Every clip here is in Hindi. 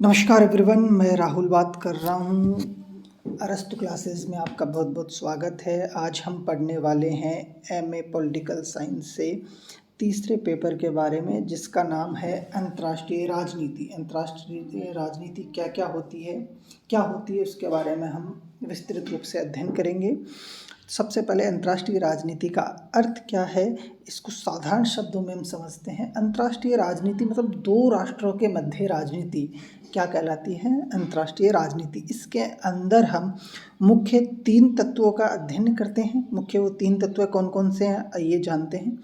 नमस्कार एवरीवन, मैं राहुल बात कर रहा हूँ। अरस्तु क्लासेस में आपका बहुत बहुत स्वागत है। आज हम पढ़ने वाले हैं एमए पॉलिटिकल साइंस से तीसरे पेपर के बारे में, जिसका नाम है अंतर्राष्ट्रीय राजनीति। अंतर्राष्ट्रीय राजनीति क्या होती है उसके बारे में हम विस्तृत रूप से अध्ययन करेंगे। सबसे पहले अंतर्राष्ट्रीय राजनीति का अर्थ क्या है, इसको साधारण शब्दों में हम समझते हैं। अंतर्राष्ट्रीय राजनीति मतलब दो राष्ट्रों के मध्य राजनीति क्या कहलाती है? अंतर्राष्ट्रीय राजनीति। इसके अंदर हम मुख्य 3 तत्वों का अध्ययन करते हैं। मुख्य वो 3 तत्व कौन कौन से हैं, आइए जानते हैं।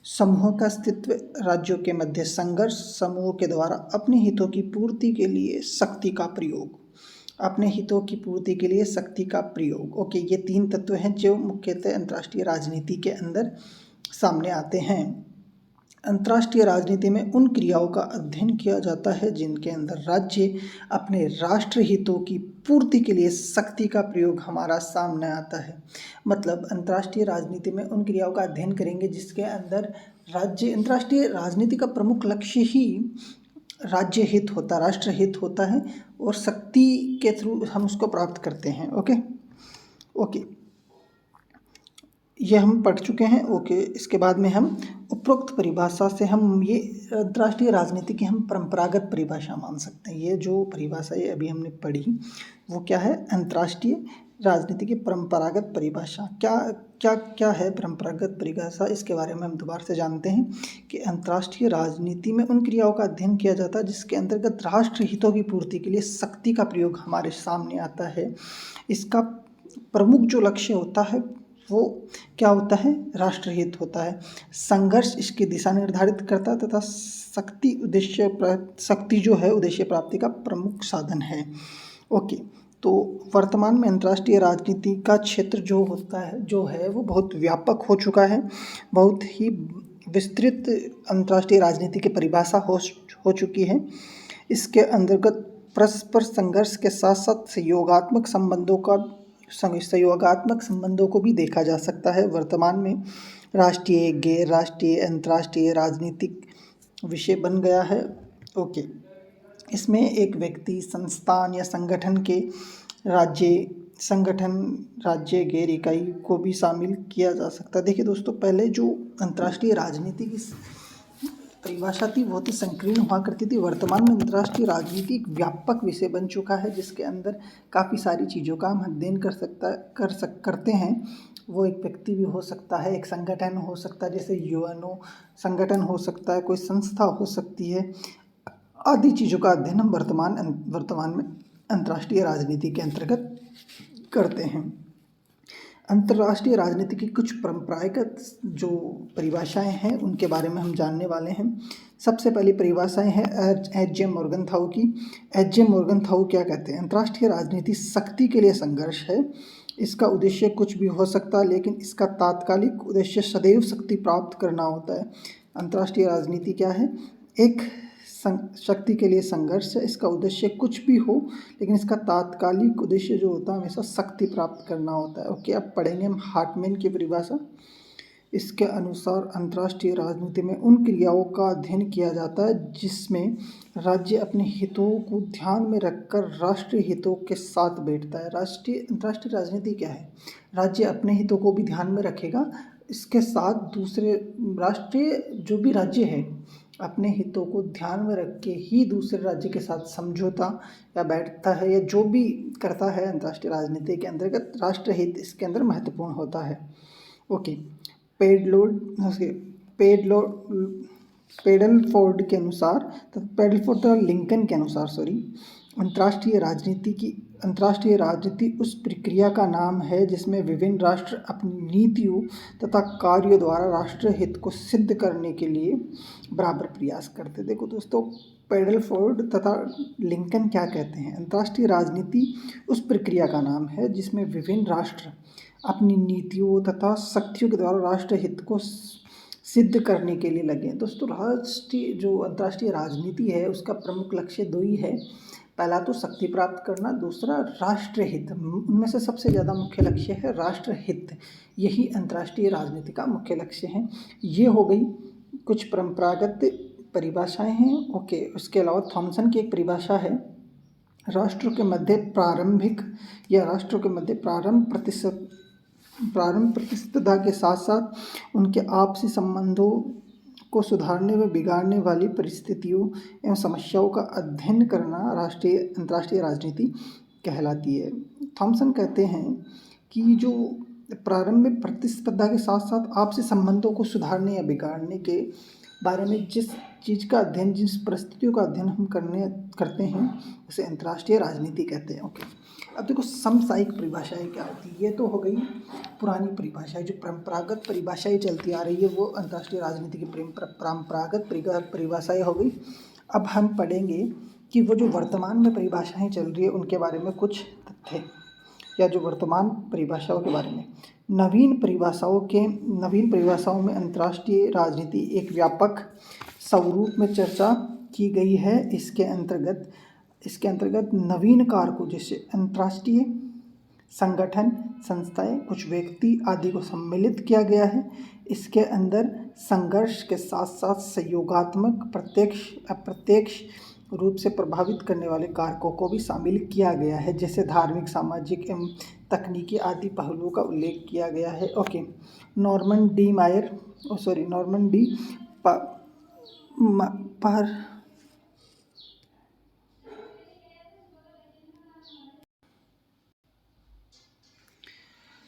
समूहों का अस्तित्व, राज्यों के मध्य संघर्ष, समूहों के द्वारा अपने हितों की पूर्ति के लिए शक्ति का प्रयोग। अपने हितों की पूर्ति के लिए शक्ति का प्रयोग। ओके, ये 3 तत्व हैं जो मुख्यतः अंतर्राष्ट्रीय राजनीति के अंदर सामने आते हैं। अंतर्राष्ट्रीय राजनीति में उन क्रियाओं का अध्ययन किया जाता है जिनके अंदर राज्य अपने राष्ट्र हितों की पूर्ति के लिए शक्ति का प्रयोग हमारा सामने आता है। मतलब अंतर्राष्ट्रीय राजनीति में उन क्रियाओं का अध्ययन करेंगे जिसके अंदर राज्य, अंतर्राष्ट्रीय राजनीति का प्रमुख लक्ष्य ही राज्य हित होता, राष्ट्र हित होता है और शक्ति के थ्रू हम उसको प्राप्त करते हैं। ओके, ये हम पढ़ चुके हैं। ओके, इसके बाद में हम उपरोक्त परिभाषा से हम ये अंतर्राष्ट्रीय राजनीति की हम परंपरागत परिभाषा मान सकते हैं। ये जो परिभाषा ये अभी हमने पढ़ी वो क्या है? अंतर्राष्ट्रीय राजनीति की परंपरागत परिभाषा। क्या है परंपरागत परिभाषा? इसके बारे में हम दोबारा से जानते हैं कि अंतर्राष्ट्रीय राजनीति में उन क्रियाओं का अध्ययन किया जाता है जिसके अंतर्गत राष्ट्र हितों की पूर्ति के लिए शक्ति का प्रयोग हमारे सामने आता है। इसका प्रमुख जो लक्ष्य होता है वो क्या होता है? राष्ट्रहित होता है। संघर्ष इसकी दिशा निर्धारित करता है तथा शक्ति जो है उद्देश्य प्राप्ति का प्रमुख साधन है। ओके, तो वर्तमान में अंतर्राष्ट्रीय राजनीति का क्षेत्र जो है वो बहुत व्यापक हो चुका है। बहुत ही विस्तृत अंतर्राष्ट्रीय राजनीति की परिभाषा हो चुकी है। इसके अंतर्गत परस्पर संघर्ष के साथ साथ सहयोगात्मक संबंधों को भी देखा जा सकता है। वर्तमान में राष्ट्रीय, गैर राष्ट्रीय, अंतर्राष्ट्रीय राजनीतिक विषय बन गया है। ओके, इसमें एक व्यक्ति, संस्थान या संगठन के राज्य गैर इकाई को भी शामिल किया जा सकता है। देखिए दोस्तों, पहले जो अंतर्राष्ट्रीय राजनीति की परिभाषा थी बहुत ही संकीर्ण हुआ करती थी। वर्तमान में अंतर्राष्ट्रीय राजनीति एक व्यापक विषय बन चुका है जिसके अंदर काफ़ी सारी चीज़ों का हम अध्ययन करते हैं। वो एक व्यक्ति भी हो सकता है, एक संगठन हो सकता है, जैसे यूएनओ संगठन हो सकता है, कोई संस्था हो सकती है, आदि चीज़ों का अध्ययन हम वर्तमान में अंतर्राष्ट्रीय राजनीति के अंतर्गत करते हैं। अंतर्राष्ट्रीय राजनीति की कुछ परंपरागत जो परिभाषाएं हैं उनके बारे में हम जानने वाले हैं। सबसे पहली परिभाषाएं हैं एच.जे. मॉर्गनथाउ की। एच.जे. मॉर्गनथाउ क्या कहते हैं? अंतर्राष्ट्रीय राजनीति शक्ति के लिए संघर्ष है। इसका उद्देश्य कुछ भी हो सकता है, लेकिन इसका तात्कालिक उद्देश्य सदैव शक्ति प्राप्त करना होता है। अंतर्राष्ट्रीय राजनीति क्या है? एक शक्ति के लिए संघर्ष है। इसका उद्देश्य कुछ भी हो, लेकिन इसका तात्कालिक उद्देश्य जो होता है हमेशा शक्ति प्राप्त करना होता है। ओके, अब पढ़ेंगे हम हार्टमैन की परिभाषा। इसके अनुसार अंतर्राष्ट्रीय राजनीति में उन क्रियाओं का अध्ययन किया जाता है जिसमें राज्य अपने हितों को ध्यान में रखकर राष्ट्रीय हितों के साथ बैठता है। अंतर्राष्ट्रीय राजनीति क्या है? राज्य अपने हितों को भी ध्यान में रखेगा, इसके साथ दूसरे राष्ट्रीय जो भी राज्य है अपने हितों को ध्यान में रख के ही दूसरे राज्य के साथ समझौता या बैठता है या जो भी करता है। अंतर्राष्ट्रीय राजनीति के अंतर्गत राष्ट्रहित इसके अंदर महत्वपूर्ण होता है। ओके, पेडलफोर्ड तथा लिंकन के अनुसार अंतर्राष्ट्रीय राजनीति उस प्रक्रिया का नाम है जिसमें विभिन्न राष्ट्र अपनी नीतियों तथा कार्यों द्वारा राष्ट्र हित को सिद्ध करने के लिए बराबर प्रयास करते। देखो दोस्तों, पेडलफोर्ड तथा लिंकन क्या कहते हैं? अंतर्राष्ट्रीय राजनीति उस प्रक्रिया का नाम है जिसमें विभिन्न राष्ट्र अपनी नीतियों तथा शक्तियों के द्वारा राष्ट्र हित को सिद्ध करने के लिए लगे। दोस्तों, जो अंतर्राष्ट्रीय राजनीति है उसका प्रमुख लक्ष्य 2 ही है। पहला तो शक्ति प्राप्त करना, दूसरा राष्ट्रहित। उनमें से सबसे ज़्यादा मुख्य लक्ष्य है राष्ट्रहित। यही अंतर्राष्ट्रीय राजनीति का मुख्य लक्ष्य है। ये हो गई कुछ परंपरागत परिभाषाएं हैं। ओके, उसके अलावा थॉमसन की एक परिभाषा है राष्ट्रों के मध्य प्रारंभिक या राष्ट्रों के मध्य प्रारंभ प्रतिस्पर्धा के साथ साथ उनके आपसी संबंधों को सुधारने व बिगाड़ने वाली परिस्थितियों एवं समस्याओं का अध्ययन करना अंतर्राष्ट्रीय राजनीति कहलाती है। थॉमसन कहते हैं कि जो प्रारंभिक प्रतिस्पर्धा के साथ साथ आपसी संबंधों को सुधारने या बिगाड़ने के बारे में जिस चीज़ का अध्ययन, जिस परिस्थितियों का अध्ययन हम करते हैं उसे अंतर्राष्ट्रीय राजनीति कहते हैं। ओके, अब देखो समसामयिक परिभाषाएं क्या होती है। ये तो हो गई पुरानी परिभाषाएं, जो परंपरागत परिभाषाएं चलती आ रही है वो अंतर्राष्ट्रीय राजनीति की परंपरागत परिभाषाएं हो गई। अब हम पढ़ेंगे कि वो जो वर्तमान में परिभाषाएं चल रही है उनके बारे में कुछ तथ्य, या जो वर्तमान परिभाषाओं के बारे में। नवीन परिभाषाओं में अंतर्राष्ट्रीय राजनीति एक व्यापक स्वरूप में चर्चा की गई है। इसके अंतर्गत नवीन कारकों जैसे अंतर्राष्ट्रीय संगठन, संस्थाएं, कुछ व्यक्ति आदि को सम्मिलित किया गया है। इसके अंदर संघर्ष के साथ साथ सहयोगात्मक, प्रत्यक्ष अप्रत्यक्ष रूप से प्रभावित करने वाले कारकों को भी शामिल किया गया है, जैसे धार्मिक, सामाजिक एवं तकनीकी आदि पहलुओं का उल्लेख किया गया है। ओके, नॉर्मन डी पर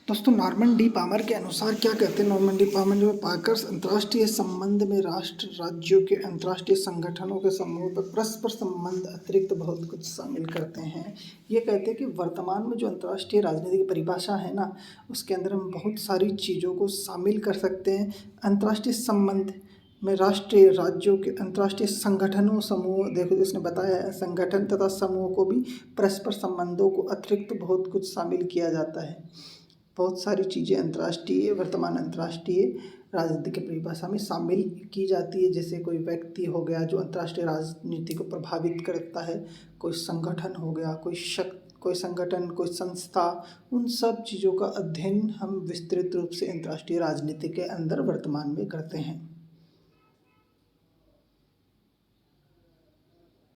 दोस्तों नॉर्मन डी पामर के अनुसार क्या कहते हैं। नॉर्मन डी पामर जो पार्कर्स अंतर्राष्ट्रीय संबंध में राष्ट्र राज्यों के अंतर्राष्ट्रीय संगठनों के समूह पर परस्पर संबंध अतिरिक्त बहुत कुछ शामिल करते हैं। ये कहते हैं कि वर्तमान में जो अंतर्राष्ट्रीय राजनीति की परिभाषा है ना, उसके अंदर हम बहुत सारी चीज़ों को शामिल कर सकते हैं। अंतर्राष्ट्रीय संबंध में राष्ट्रीय राज्यों के अंतर्राष्ट्रीय संगठनों समूह, देखो इसने बताया है, संगठन तथा समूह को भी परस्पर संबंधों को अतिरिक्त बहुत कुछ शामिल किया जाता है। बहुत सारी चीज़ें वर्तमान अंतर्राष्ट्रीय राजनीति की परिभाषा में शामिल की जाती है, जैसे कोई व्यक्ति हो गया जो अंतर्राष्ट्रीय राजनीति को प्रभावित करता है, कोई संगठन हो गया, कोई संगठन, कोई संस्था, उन सब चीज़ों का अध्ययन हम विस्तृत रूप से अंतर्राष्ट्रीय राजनीति के अंदर वर्तमान में करते हैं।